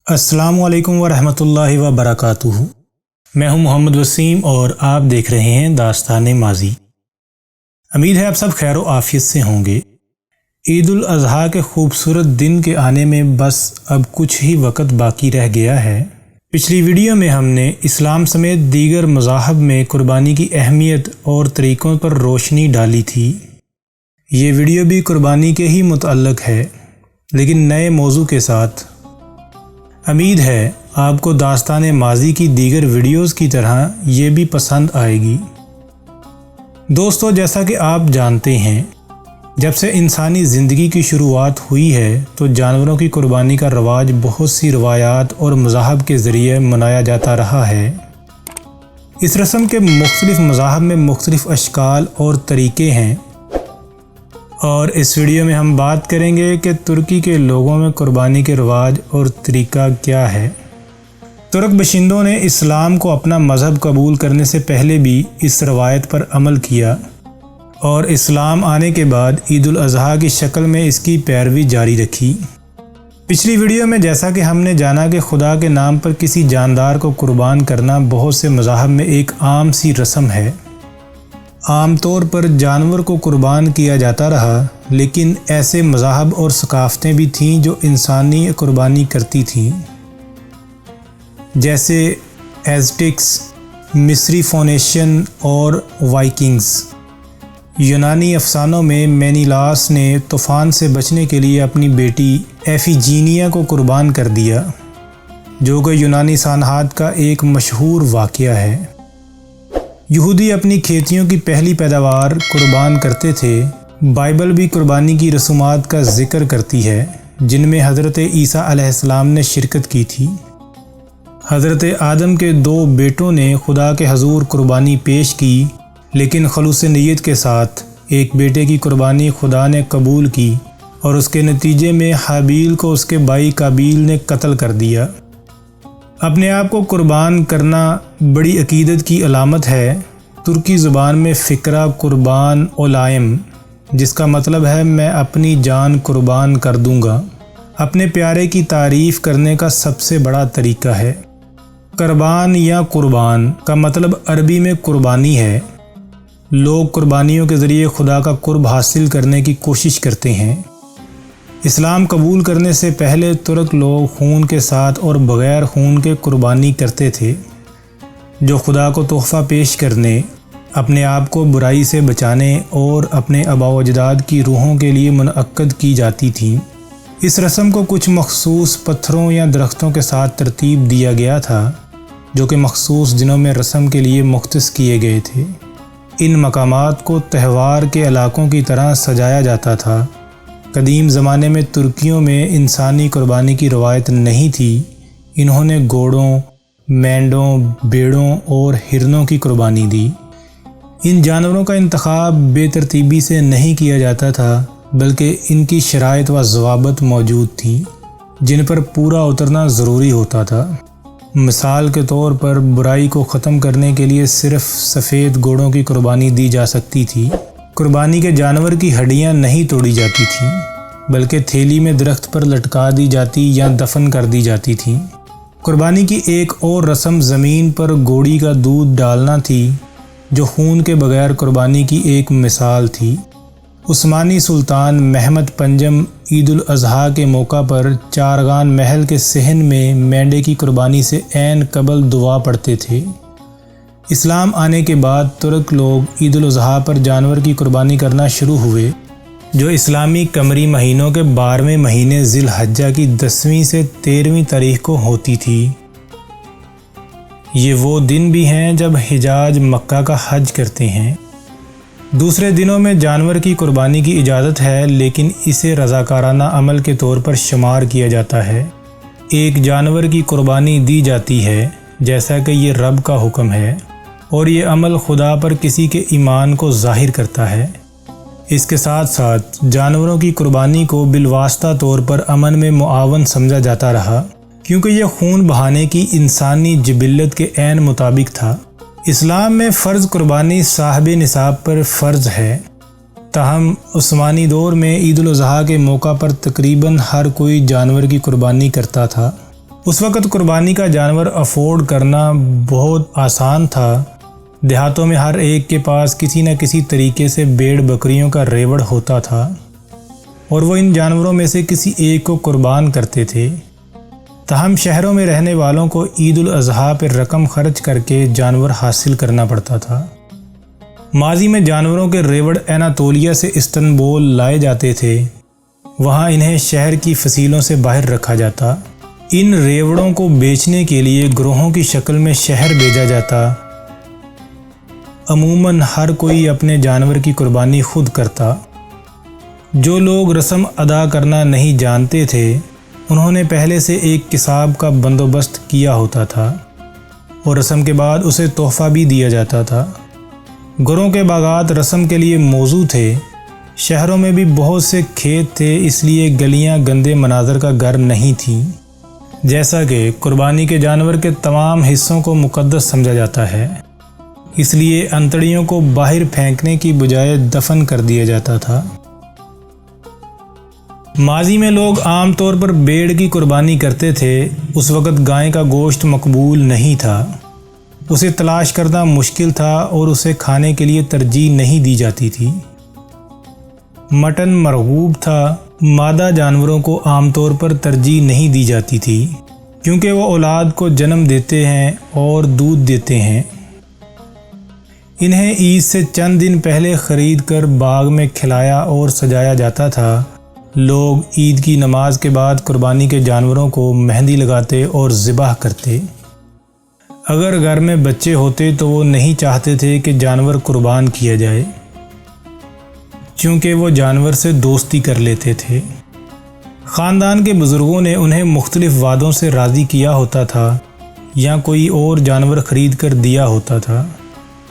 السلام علیکم ورحمۃ اللہ وبرکاتہ۔ میں ہوں محمد وسیم اور آپ دیکھ رہے ہیں داستان ماضی۔ امید ہے آپ سب خیر و عافیت سے ہوں گے۔ عید الاضحیٰ کے خوبصورت دن کے آنے میں بس اب کچھ ہی وقت باقی رہ گیا ہے۔ پچھلی ویڈیو میں ہم نے اسلام سمیت دیگر مذاہب میں قربانی کی اہمیت اور طریقوں پر روشنی ڈالی تھی۔ یہ ویڈیو بھی قربانی کے ہی متعلق ہے، لیکن نئے موضوع کے ساتھ۔ امید ہے آپ کو داستان ماضی کی دیگر ویڈیوز کی طرح یہ بھی پسند آئے گی۔ دوستو، جیسا کہ آپ جانتے ہیں، جب سے انسانی زندگی کی شروعات ہوئی ہے تو جانوروں کی قربانی کا رواج بہت سی روایات اور مذاہب کے ذریعے منایا جاتا رہا ہے۔ اس رسم کے مختلف مذاہب میں مختلف اشکال اور طریقے ہیں، اور اس ویڈیو میں ہم بات کریں گے کہ ترکی کے لوگوں میں قربانی کے رواج اور طریقہ کیا ہے۔ ترک باشندوں نے اسلام کو اپنا مذہب قبول کرنے سے پہلے بھی اس روایت پر عمل کیا، اور اسلام آنے کے بعد عید الاضحیٰ کی شکل میں اس کی پیروی جاری رکھی۔ پچھلی ویڈیو میں جیسا کہ ہم نے جانا کہ خدا کے نام پر کسی جاندار کو قربان کرنا بہت سے مذاہب میں ایک عام سی رسم ہے۔ عام طور پر جانور کو قربان کیا جاتا رہا، لیکن ایسے مذاہب اور ثقافتیں بھی تھیں جو انسانی قربانی کرتی تھیں، جیسے ایزٹکس، مصری فونیشین اور وائکنگز۔ یونانی افسانوں میں مینیلاس نے طوفان سے بچنے کے لیے اپنی بیٹی ایفیجینیا کو قربان کر دیا، جو کہ یونانی سانحات کا ایک مشہور واقعہ ہے۔ یہودی اپنی کھیتیوں کی پہلی پیداوار قربان کرتے تھے۔ بائبل بھی قربانی کی رسومات کا ذکر کرتی ہے، جن میں حضرت عیسیٰ علیہ السلام نے شرکت کی تھی۔ حضرت آدم کے 2 بیٹوں نے خدا کے حضور قربانی پیش کی، لیکن خلوص نیت کے ساتھ ایک بیٹے کی قربانی خدا نے قبول کی، اور اس کے نتیجے میں حابیل کو اس کے بھائی قابیل نے قتل کر دیا۔ اپنے آپ کو قربان کرنا بڑی عقیدت کی علامت ہے۔ ترکی زبان میں فقرہ قربان اولائم، جس کا مطلب ہے میں اپنی جان قربان کر دوں گا، اپنے پیارے کی تعریف کرنے کا سب سے بڑا طریقہ ہے۔ قربان یا قربان کا مطلب عربی میں قربانی ہے۔ لوگ قربانیوں کے ذریعے خدا کا قرب حاصل کرنے کی کوشش کرتے ہیں۔ اسلام قبول کرنے سے پہلے ترک لوگ خون کے ساتھ اور بغیر خون کے قربانی کرتے تھے، جو خدا کو تحفہ پیش کرنے، اپنے آپ کو برائی سے بچانے اور اپنے آباء و اجداد کی روحوں کے لیے منعقد کی جاتی تھیں۔ اس رسم کو کچھ مخصوص پتھروں یا درختوں کے ساتھ ترتیب دیا گیا تھا، جو کہ مخصوص دنوں میں رسم کے لیے مختص کیے گئے تھے۔ ان مقامات کو تہوار کے علاقوں کی طرح سجایا جاتا تھا۔ قدیم زمانے میں ترکیوں میں انسانی قربانی کی روایت نہیں تھی۔ انہوں نے گھوڑوں، مینڈوں، بھیڑوں اور ہرنوں کی قربانی دی۔ ان جانوروں کا انتخاب بے ترتیبی سے نہیں کیا جاتا تھا، بلکہ ان کی شرائط و ضوابط موجود تھیں، جن پر پورا اترنا ضروری ہوتا تھا۔ مثال کے طور پر برائی کو ختم کرنے کے لیے صرف سفید گھوڑوں کی قربانی دی جا سکتی تھی۔ قربانی کے جانور کی ہڈیاں نہیں توڑی جاتی تھیں، بلکہ تھیلی میں درخت پر لٹکا دی جاتی یا دفن کر دی جاتی تھیں۔ قربانی کی ایک اور رسم زمین پر گھوڑی کا دودھ ڈالنا تھی، جو خون کے بغیر قربانی کی ایک مثال تھی۔ عثمانی سلطان محمد پنجم عید الاضحیٰ کے موقع پر چارگان محل کے صحن میں مینڈے کی قربانی سے عین قبل دعا پڑھتے تھے۔ اسلام آنے کے بعد ترک لوگ عید الاضحیٰ پر جانور کی قربانی کرنا شروع ہوئے، جو اسلامی قمری مہینوں کے 12ویں مہینے ذی الحجہ کی 10ویں سے 13ویں تاریخ کو ہوتی تھی۔ یہ وہ دن بھی ہیں جب حجاج مکہ کا حج کرتے ہیں۔ دوسرے دنوں میں جانور کی قربانی کی اجازت ہے، لیکن اسے رضاکارانہ عمل کے طور پر شمار کیا جاتا ہے۔ ایک جانور کی قربانی دی جاتی ہے، جیسا کہ یہ رب کا حکم ہے، اور یہ عمل خدا پر کسی کے ایمان کو ظاہر کرتا ہے۔ اس کے ساتھ ساتھ جانوروں کی قربانی کو بالواسطہ طور پر امن میں معاون سمجھا جاتا رہا، کیونکہ یہ خون بہانے کی انسانی جبلت کے عین مطابق تھا۔ اسلام میں فرض قربانی صاحب نصاب پر فرض ہے، تاہم عثمانی دور میں عید الاضحیٰ کے موقع پر تقریباً ہر کوئی جانور کی قربانی کرتا تھا۔ اس وقت قربانی کا جانور افورڈ کرنا بہت آسان تھا۔ دیہاتوں میں ہر ایک کے پاس کسی نہ کسی طریقے سے بھیڑ بکریوں کا ریوڑ ہوتا تھا اور وہ ان جانوروں میں سے کسی ایک کو قربان کرتے تھے۔ تاہم شہروں میں رہنے والوں کو عید الاضحیٰ پر رقم خرچ کر کے جانور حاصل کرنا پڑتا تھا۔ ماضی میں جانوروں کے ریوڑ اناطولیہ سے استنبول لائے جاتے تھے، وہاں انہیں شہر کی فصیلوں سے باہر رکھا جاتا۔ ان ریوڑوں کو بیچنے کے لیے گروہوں کی شکل میں شہر بھیجا جاتا۔ عموماً ہر کوئی اپنے جانور کی قربانی خود کرتا۔ جو لوگ رسم ادا کرنا نہیں جانتے تھے انہوں نے پہلے سے ایک قصاب کا بندوبست کیا ہوتا تھا اور رسم کے بعد اسے تحفہ بھی دیا جاتا تھا۔ گھروں کے باغات رسم کے لیے موزوں تھے۔ شہروں میں بھی بہت سے کھیت تھے، اس لیے گلیاں گندے مناظر کا گھر نہیں تھیں۔ جیسا کہ قربانی کے جانور کے تمام حصوں کو مقدس سمجھا جاتا ہے، اس لیے انتڑیوں کو باہر پھینکنے کی بجائے دفن کر دیا جاتا تھا۔ ماضی میں لوگ عام طور پر بھیڑ کی قربانی کرتے تھے۔ اس وقت گائے کا گوشت مقبول نہیں تھا، اسے تلاش کرنا مشکل تھا اور اسے کھانے کے لیے ترجیح نہیں دی جاتی تھی۔ مٹن مرغوب تھا، مادہ جانوروں کو عام طور پر ترجیح نہیں دی جاتی تھی کیونکہ وہ اولاد کو جنم دیتے ہیں اور دودھ دیتے ہیں۔ انہیں عید سے چند دن پہلے خرید کر باغ میں کھلایا اور سجایا جاتا تھا۔ لوگ عید کی نماز کے بعد قربانی کے جانوروں کو مہندی لگاتے اور ذبح کرتے۔ اگر گھر میں بچے ہوتے تو وہ نہیں چاہتے تھے کہ جانور قربان کیا جائے، چونکہ وہ جانور سے دوستی کر لیتے تھے۔ خاندان کے بزرگوں نے انہیں مختلف وعدوں سے راضی کیا ہوتا تھا یا کوئی اور جانور خرید کر دیا ہوتا تھا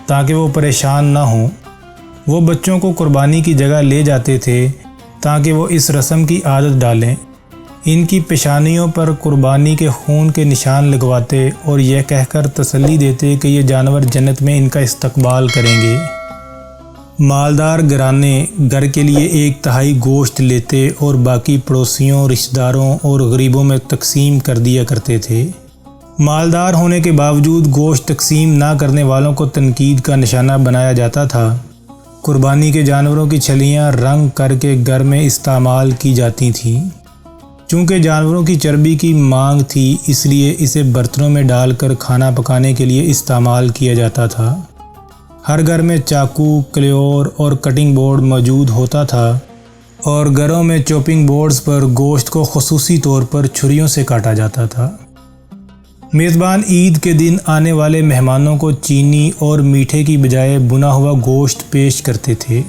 تاکہ وہ پریشان نہ ہوں۔ وہ بچوں کو قربانی کی جگہ لے جاتے تھے تاکہ وہ اس رسم کی عادت ڈالیں۔ ان کی پیشانیوں پر قربانی کے خون کے نشان لگواتے اور یہ کہہ کر تسلی دیتے کہ یہ جانور جنت میں ان کا استقبال کریں گے۔ مالدار گھرانے گھر کے لیے 1/3 گوشت لیتے اور باقی پڑوسیوں، رشتہ داروں اور غریبوں میں تقسیم کر دیا کرتے تھے۔ مالدار ہونے کے باوجود گوشت تقسیم نہ کرنے والوں کو تنقید کا نشانہ بنایا جاتا تھا۔ قربانی کے جانوروں کی چھلیاں رنگ کر کے گھر میں استعمال کی جاتی تھیں۔ چونکہ جانوروں کی چربی کی مانگ تھی اس لیے اسے برتنوں میں ڈال کر کھانا پکانے کے لیے استعمال کیا جاتا تھا۔ ہر گھر میں چاقو، کلیور اور کٹنگ بورڈ موجود ہوتا تھا اور گھروں میں چاپنگ بورڈز پر گوشت کو خصوصی طور پر چھریوں سے کاٹا جاتا تھا۔ میزبان عید کے دن آنے والے مہمانوں کو چینی اور میٹھے کی بجائے بنا ہوا گوشت پیش کرتے تھے۔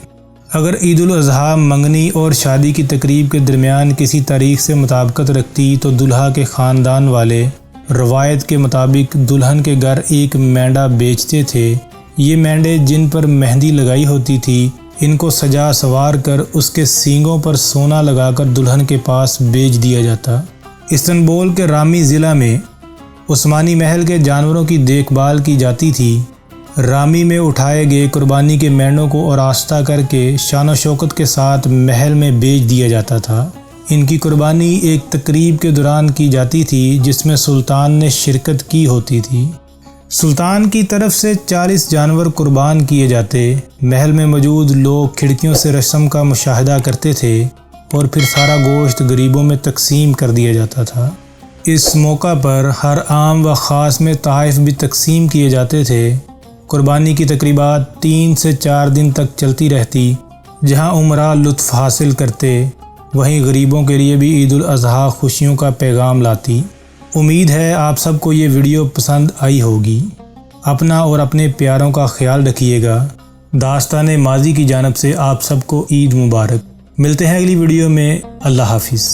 اگر عید الاضحیٰ منگنی اور شادی کی تقریب کے درمیان کسی تاریخ سے مطابقت رکھتی تو دلہا کے خاندان والے روایت کے مطابق دلہن کے گھر ایک مینڈا بیچتے تھے۔ یہ مینڈے جن پر مہندی لگائی ہوتی تھی ان کو سجا سوار کر اس کے سینگوں پر سونا لگا کر دلہن کے پاس بیچ دیا جاتا۔ استنبول کے رامی ضلع میں عثمانی محل کے جانوروں کی دیکھ بھال کی جاتی تھی۔ رامی میں اٹھائے گئے قربانی کے مینڈوں کو آراستہ کر کے شان و شوکت کے ساتھ محل میں بیچ دیا جاتا تھا۔ ان کی قربانی ایک تقریب کے دوران کی جاتی تھی جس میں سلطان نے شرکت کی ہوتی تھی۔ سلطان کی طرف سے 40 جانور قربان کیے جاتے۔ محل میں موجود لوگ کھڑکیوں سے رسم کا مشاہدہ کرتے تھے اور پھر سارا گوشت غریبوں میں تقسیم کر دیا جاتا تھا۔ اس موقع پر ہر عام و خاص میں تحائف بھی تقسیم کیے جاتے تھے۔ قربانی کی تقریبات 3 سے 4 دن تک چلتی رہتی۔ جہاں عمرہ لطف حاصل کرتے وہیں غریبوں کے لیے بھی عید الاضحیٰ خوشیوں کا پیغام لاتی۔ امید ہے آپ سب کو یہ ویڈیو پسند آئی ہوگی۔ اپنا اور اپنے پیاروں کا خیال رکھیے گا۔ داستان ماضی کی جانب سے آپ سب کو عید مبارک۔ ملتے ہیں اگلی ویڈیو میں۔ اللہ حافظ۔